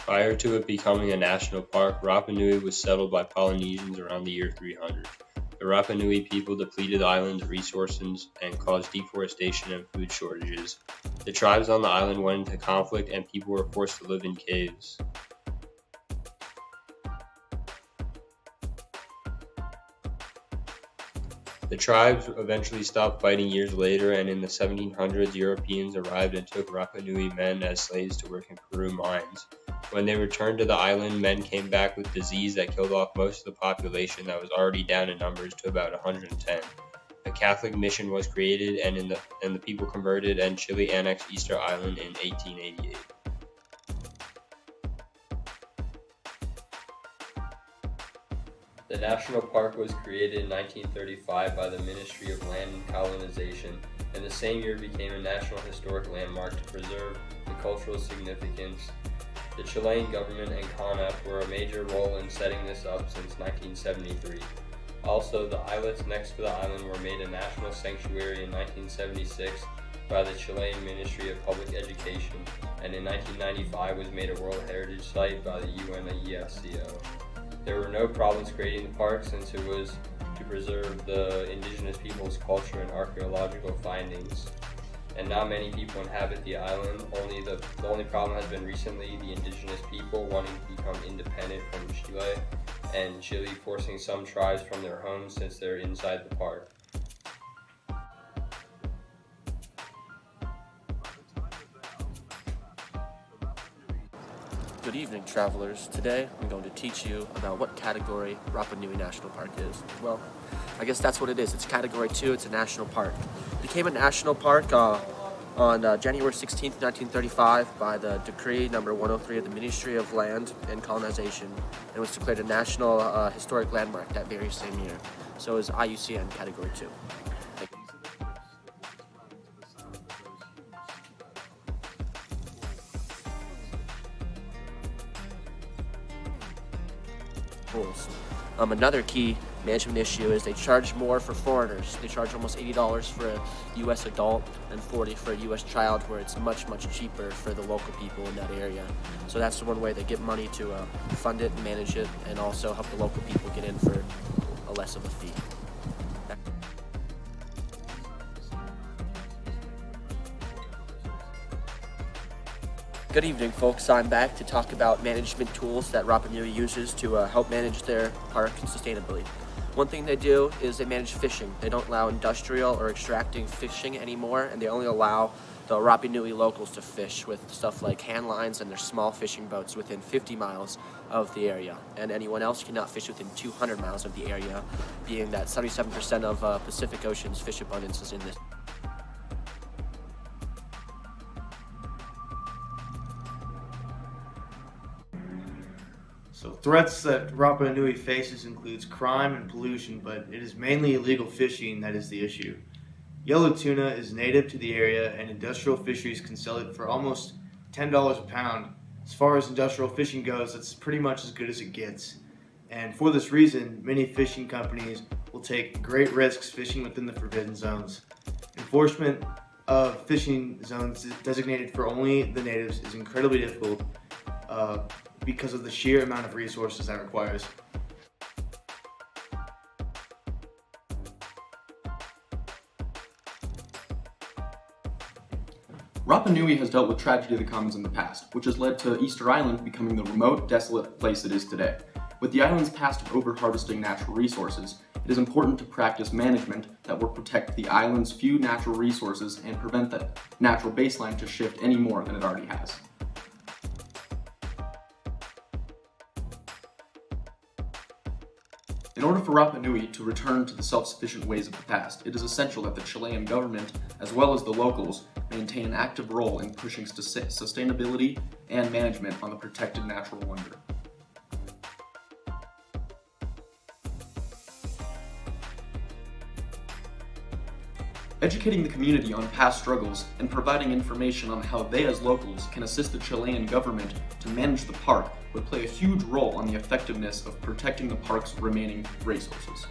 Prior to it becoming a national park, Rapa Nui was settled by Polynesians around the year 300. The Rapa Nui people depleted the island's resources and caused deforestation and food shortages. The tribes on the island went into conflict and people were forced to live in caves. The tribes eventually stopped fighting years later, and in the 1700s, Europeans arrived and took Rapa Nui men as slaves to work in Peru mines. When they returned to the island, men came back with disease that killed off most of the population that was already down in numbers to about 110. A Catholic mission was created, and the people converted, and Chile annexed Easter Island in 1888. The national park was created in 1935 by the Ministry of Land and Colonization, and the same year became a National Historic Landmark to preserve the cultural significance. The Chilean government and CONAP were a major role in setting this up since 1973. Also, the islets next to the island were made a national sanctuary in 1976 by the Chilean Ministry of Public Education, and in 1995 was made a World Heritage Site by the UNESCO. There were no problems creating the park since it was to preserve the indigenous people's culture and archaeological findings. And not many people inhabit the island. The only problem has been recently the indigenous people wanting to become independent from Chile, and Chile forcing some tribes from their homes since they're inside the park. Good evening, travelers. Today I'm going to teach you about what category Rapa Nui National Park is. Well, I guess that's what it is. It's category 2. It's a national park. It became a national park on January 16th, 1935 by the decree number 103 of the Ministry of Land and Colonization, and was declared a national historic landmark that very same year. So it was IUCN category 2. Rules. Another key management issue is they charge more for foreigners. They charge almost $80 for a U.S. adult and $40 for a U.S. child, where it's much cheaper for the local people in that area. So that's the one way they get money to fund it and manage it, and also help the local people get in for a less of a fee. Good evening, folks. I'm back to talk about management tools that Rapa Nui uses to help manage their park sustainably. One thing they do is they manage fishing. They don't allow industrial or extracting fishing anymore, and they only allow the Rapa Nui locals to fish with stuff like hand lines and their small fishing boats within 50 miles of the area. And anyone else cannot fish within 200 miles of the area, being that 77% of Pacific Ocean's fish abundance is in this. So threats that Rapa Nui faces includes crime and pollution, but it is mainly illegal fishing that is the issue. Yellow tuna is native to the area, and industrial fisheries can sell it for almost $10 a pound. As far as industrial fishing goes, that's pretty much as good as it gets. And for this reason, many fishing companies will take great risks fishing within the forbidden zones. Enforcement of fishing zones designated for only the natives is incredibly difficult because of the sheer amount of resources that requires. Rapa Nui has dealt with tragedy of the commons in the past, which has led to Easter Island becoming the remote, desolate place it is today. With the island's past of over-harvesting natural resources, it is important to practice management that will protect the island's few natural resources and prevent that natural baseline to shift any more than it already has. In order for Rapa Nui to return to the self-sufficient ways of the past, it is essential that the Chilean government, as well as the locals, maintain an active role in pushing sustainability and management on the protected natural wonder. Educating the community on past struggles and providing information on how they as locals can assist the Chilean government to manage the park would play a huge role on the effectiveness of protecting the park's remaining resources.